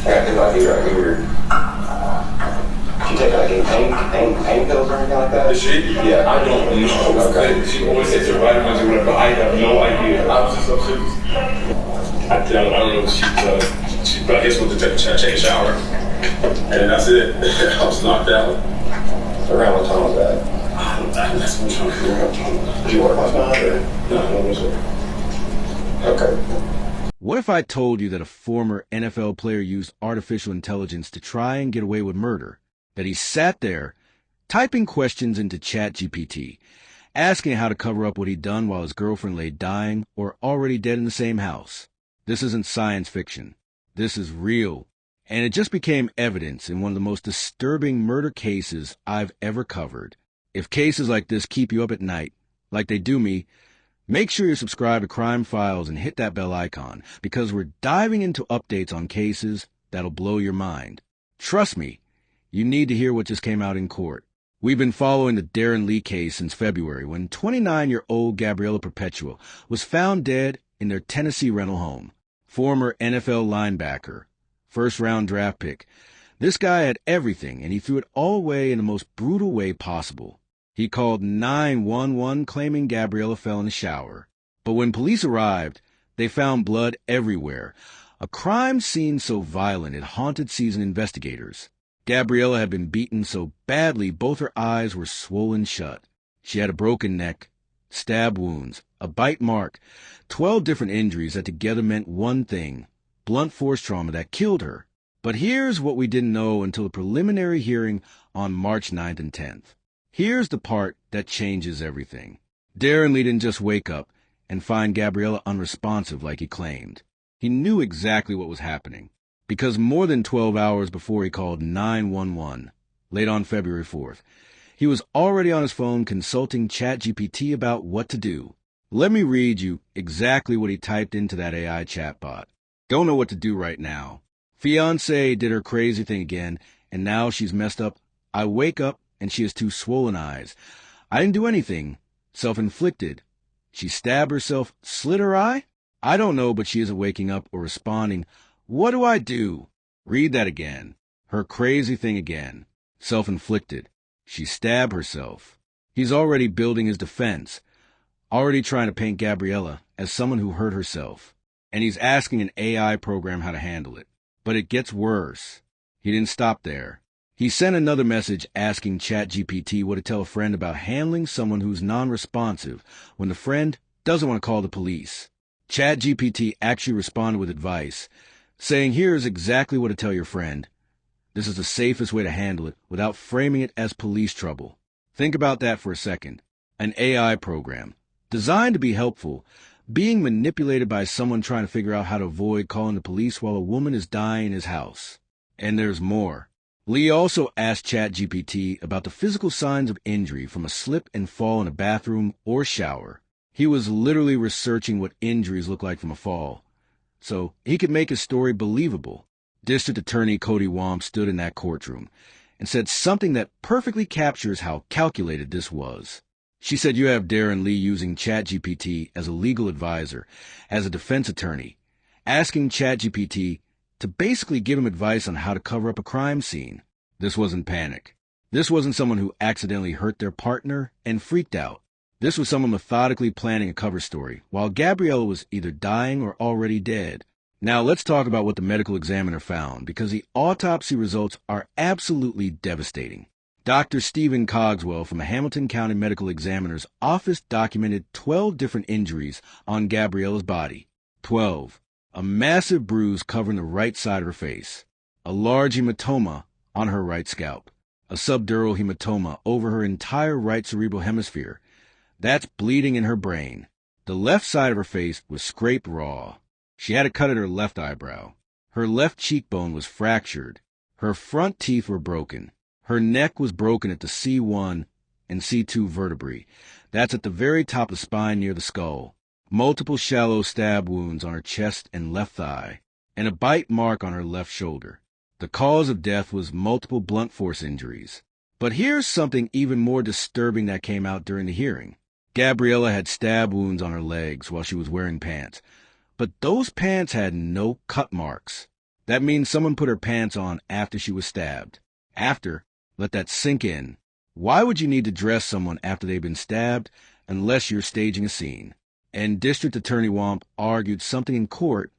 got this idea right here. She take like any pain pills or anything like that? Does she? Yeah. I don't know. Okay. She always takes her vitamins or whatever, but I have no idea. I was just so serious. I don't know if she but I guess went to take a shower. And that's it. I was knocked out. Around what time was that? That's what I'm trying to figure out. Did you work last night or? No, it wasn't. Okay. What if I told you that a former NFL player used artificial intelligence to try and get away with murder? That he sat there, typing questions into ChatGPT, asking how to cover up what he'd done while his girlfriend lay dying or already dead in the same house. This isn't science fiction. This is real. And it just became evidence in one of the most disturbing murder cases I've ever covered. If cases like this keep you up at night, like they do me, make sure you subscribe to Crime Files and hit that bell icon, because we're diving into updates on cases that'll blow your mind. Trust me, you need to hear what just came out in court. We've been following the Darron Lee case since February, when 29-year-old Gabriella Perpétuo was found dead in their Tennessee rental home. Former NFL linebacker, first-round draft pick. This guy had everything, and he threw it all away in the most brutal way possible. He called 911 claiming Gabriella fell in the shower. But when police arrived, they found blood everywhere. A crime scene so violent it haunted seasoned investigators. Gabriella had been beaten so badly both her eyes were swollen shut. She had a broken neck, stab wounds, a bite mark, 12 different injuries that together meant one thing: blunt force trauma that killed her. But here's what we didn't know until the preliminary hearing on March 9th and 10th. Here's the part that changes everything. Darron Lee didn't just wake up and find Gabriella unresponsive like he claimed. He knew exactly what was happening, because more than 12 hours before he called 911, late on February 4th, he was already on his phone consulting ChatGPT about what to do. Let me read you exactly what he typed into that AI chatbot. Don't know what to do right now. Fiancée did her crazy thing again, and now she's messed up. I wake up, and she has 2 swollen eyes. I didn't do anything. Self-inflicted. She stabbed herself, slit her eye? I don't know, but she isn't waking up or responding. What do I do? Read that again. Her crazy thing again. Self-inflicted. She stabbed herself. He's already building his defense, already trying to paint Gabriella as someone who hurt herself. And he's asking an AI program how to handle it. But it gets worse. He didn't stop there. He sent another message asking ChatGPT what to tell a friend about handling someone who's non-responsive when the friend doesn't want to call the police. ChatGPT actually responded with advice, saying here's exactly what to tell your friend. This is the safest way to handle it without framing it as police trouble. Think about that for a second. An AI program, designed to be helpful, being manipulated by someone trying to figure out how to avoid calling the police while a woman is dying in his house. And there's more. Lee also asked ChatGPT about the physical signs of injury from a slip and fall in a bathroom or shower. He was literally researching what injuries look like from a fall, so he could make his story believable. District Attorney Cody Womp stood in that courtroom and said something that perfectly captures how calculated this was. She said you have Darron Lee using ChatGPT as a legal advisor, as a defense attorney, asking ChatGPT to basically give him advice on how to cover up a crime scene. This wasn't panic. This wasn't someone who accidentally hurt their partner and freaked out. This was someone methodically planning a cover story, while Gabriella was either dying or already dead. Now let's talk about what the medical examiner found, because the autopsy results are absolutely devastating. Dr. Stephen Cogswell from the Hamilton County Medical Examiner's office documented 12 different injuries on Gabriella's body. 12. A massive bruise covering the right side of her face. A large hematoma on her right scalp. A subdural hematoma over her entire right cerebral hemisphere. That's bleeding in her brain. The left side of her face was scraped raw. She had a cut at her left eyebrow. Her left cheekbone was fractured. Her front teeth were broken. Her neck was broken at the C1 and C2 vertebrae. That's at the very top of the spine near the skull. Multiple shallow stab wounds on her chest and left thigh, and a bite mark on her left shoulder. The cause of death was multiple blunt force injuries. But here's something even more disturbing that came out during the hearing. Gabriella had stab wounds on her legs while she was wearing pants, but those pants had no cut marks. That means someone put her pants on after she was stabbed. After, let that sink in. Why would you need to dress someone after they've been stabbed unless you're staging a scene? And District Attorney Womp argued something in court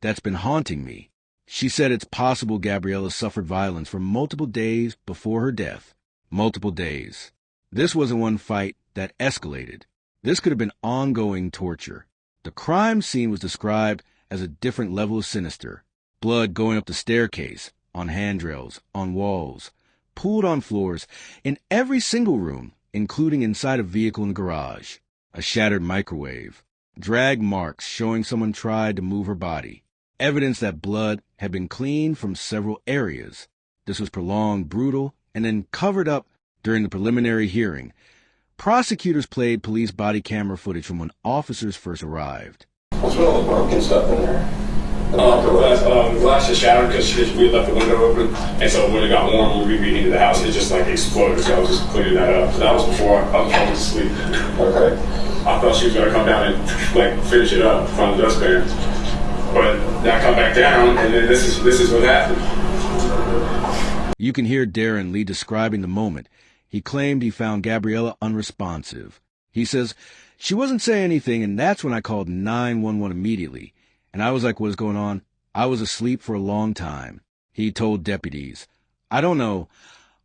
that's been haunting me. She said it's possible Gabriella suffered violence for multiple days before her death. Multiple days. This wasn't one fight that escalated. This could have been ongoing torture. The crime scene was described as a different level of sinister. Blood going up the staircase, on handrails, on walls, pooled on floors, in every single room, including inside a vehicle in the garage. A shattered microwave. Drag marks showing someone tried to move her body. Evidence that blood had been cleaned from several areas. This was prolonged, brutal, and then covered up during the preliminary hearing. Prosecutors played police body camera footage from when officers first arrived. What's with all the broken stuff in there? The glass just shattered because we left the window open, and so when it got warm, we reheated into the house. It just like exploded. So I was just cleaning that up. So that was before I was falling asleep. Okay. I thought she was gonna come down and like finish it up from the dustpan, but I come back down, and then this is what happened. You can hear Darron Lee describing the moment. He claimed he found Gabriella unresponsive. He says, "She wasn't saying anything, and that's when I called 911 immediately. And I was like, what is going on? I was asleep for a long time." He told deputies, "I don't know.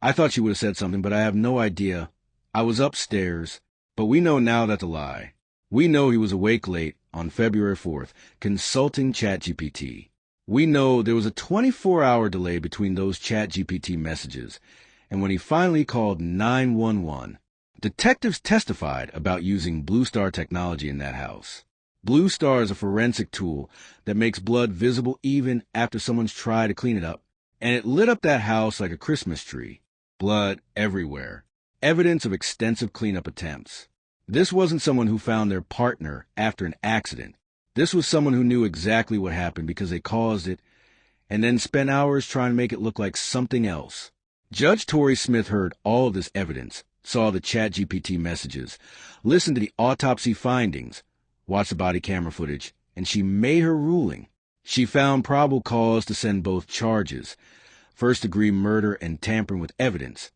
I thought she would have said something, but I have no idea. I was upstairs." But we know now that's a lie. We know he was awake late on February 4th, consulting ChatGPT. We know there was a 24-hour delay between those ChatGPT messages, and when he finally called 911, detectives testified about using Blue Star technology in that house. Blue Star is a forensic tool that makes blood visible even after someone's tried to clean it up, and it lit up that house like a Christmas tree. Blood everywhere. Evidence of extensive cleanup attempts. This wasn't someone who found their partner after an accident. This was someone who knew exactly what happened because they caused it, and then spent hours trying to make it look like something else. Judge Torrey Smith heard all of this evidence, saw the ChatGPT messages, listened to the autopsy findings, watched the body camera footage, and she made her ruling. She found probable cause to send both charges, first-degree murder and tampering with evidence,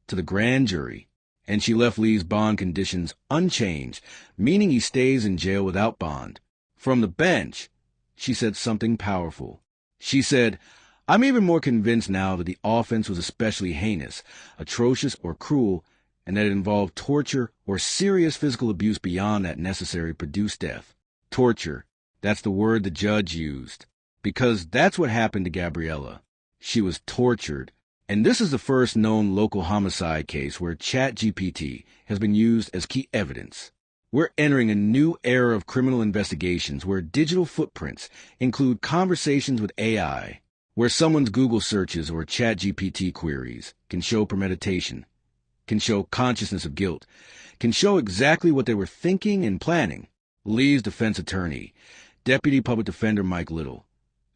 to the grand jury, and she left Lee's bond conditions unchanged, meaning he stays in jail without bond. From the bench, she said something powerful. She said, "I'm even more convinced now that the offense was especially heinous, atrocious, or cruel, and that it involved torture or serious physical abuse beyond that necessary to produce death." Torture, that's the word the judge used, because that's what happened to Gabriella. She was tortured, and this is the first known local homicide case where ChatGPT has been used as key evidence. We're entering a new era of criminal investigations where digital footprints include conversations with AI, where someone's Google searches or ChatGPT queries can show premeditation, can show consciousness of guilt, can show exactly what they were thinking and planning. Lee's defense attorney, Deputy Public Defender Mike Little,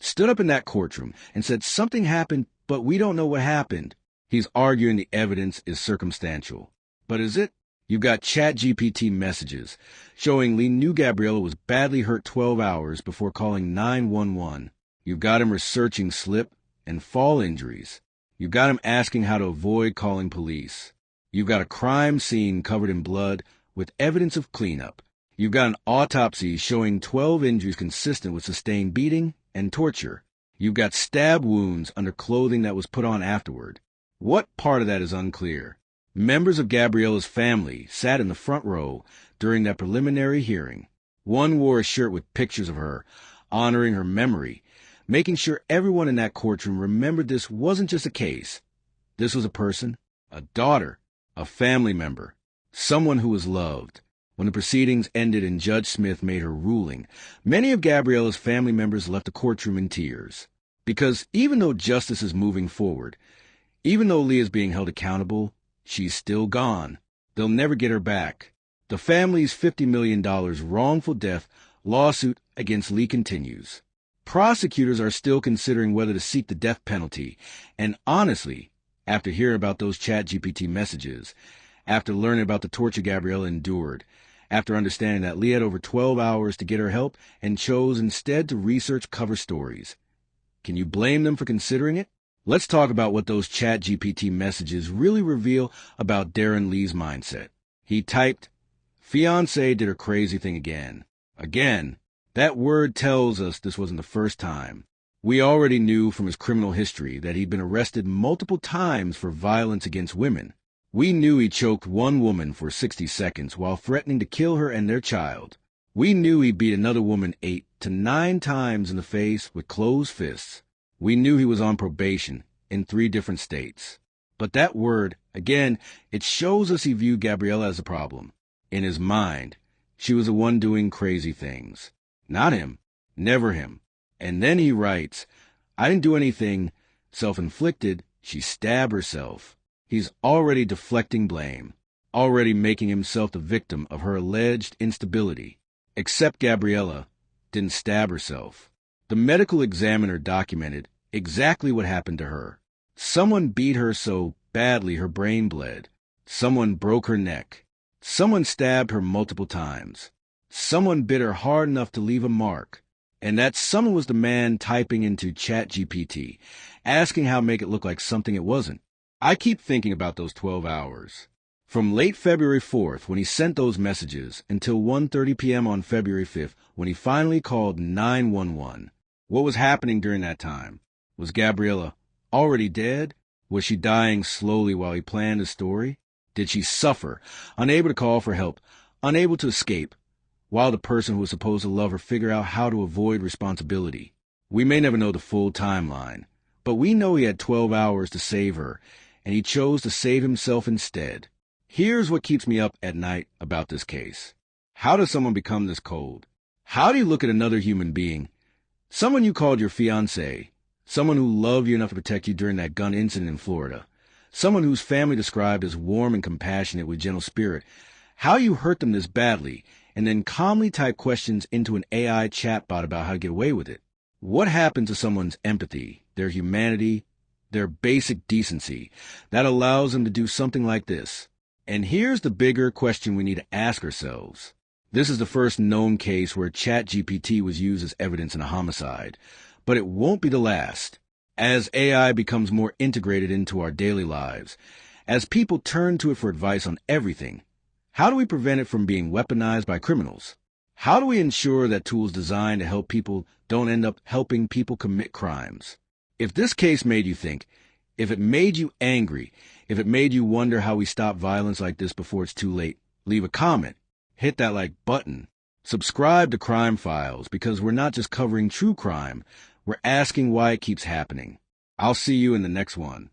stood up in that courtroom and said something happened, but we don't know what happened. He's arguing the evidence is circumstantial. But is it? You've got ChatGPT messages showing Lee knew Gabriella was badly hurt 12 hours before calling 911. You've got him researching slip and fall injuries. You've got him asking how to avoid calling police. You've got a crime scene covered in blood with evidence of cleanup. You've got an autopsy showing 12 injuries consistent with sustained beating and torture. You've got stab wounds under clothing that was put on afterward. What part of that is unclear? Members of Gabriella's family sat in the front row during that preliminary hearing. One wore a shirt with pictures of her, honoring her memory, making sure everyone in that courtroom remembered this wasn't just a case. This was a person, a daughter, a family member, someone who was loved. When the proceedings ended and Judge Smith made her ruling, many of Gabriella's family members left the courtroom in tears. Because even though justice is moving forward, even though Lee is being held accountable, she's still gone. They'll never get her back. The family's $50 million wrongful death lawsuit against Lee continues. Prosecutors are still considering whether to seek the death penalty. And honestly, after hearing about those ChatGPT messages, after learning about the torture Gabriella endured, after understanding that Lee had over 12 hours to get her help and chose instead to research cover stories, Can you blame them for considering it? Let's talk about what those ChatGPT messages really reveal about Darron Lee's mindset. He typed, "Fiancée did her crazy thing again." Again. That word tells us this wasn't the first time. We already knew from his criminal history that he'd been arrested multiple times for violence against women. We knew he choked one woman for 60 seconds while threatening to kill her and their child. We knew he beat another woman 8 to 9 times in the face with closed fists. We knew he was on probation in 3 different states. But that word, again, it shows us he viewed Gabriella as a problem. In his mind, she was the one doing crazy things. Not him. Never him. And then he writes, "I didn't do anything self-inflicted. She stabbed herself." He's already deflecting blame, already making himself the victim of her alleged instability. Except Gabriella didn't stab herself. The medical examiner documented exactly what happened to her. Someone beat her so badly her brain bled. Someone broke her neck. Someone stabbed her multiple times. Someone bit her hard enough to leave a mark. And that someone was the man typing into ChatGPT, asking how to make it look like something it wasn't. I keep thinking about those 12 hours. From late February 4th, when he sent those messages, until 1:30 p.m. on February 5th, when he finally called 911. What was happening during that time? Was Gabriella already dead? Was she dying slowly while he planned his story? Did she suffer, unable to call for help, unable to escape, while the person who was supposed to love her figured out how to avoid responsibility? We may never know the full timeline, but we know he had 12 hours to save her, and he chose to save himself instead. Here's what keeps me up at night about this case. How does someone become this cold? How do you look at another human being, someone you called your fiancé, someone who loved you enough to protect you during that gun incident in Florida, someone whose family described as warm and compassionate with gentle spirit, how you hurt them this badly, and then calmly type questions into an AI chatbot about how to get away with it? What happened to someone's empathy, their humanity, their basic decency, that allows them to do something like this? And here's the bigger question we need to ask ourselves. This is the first known case where ChatGPT was used as evidence in a homicide, but it won't be the last. As AI becomes more integrated into our daily lives, as people turn to it for advice on everything, how do we prevent it from being weaponized by criminals? How do we ensure that tools designed to help people don't end up helping people commit crimes? If this case made you think, if it made you angry, if it made you wonder how we stop violence like this before it's too late, leave a comment, hit that like button, subscribe to Crime Files, because we're not just covering true crime, we're asking why it keeps happening. I'll see you in the next one.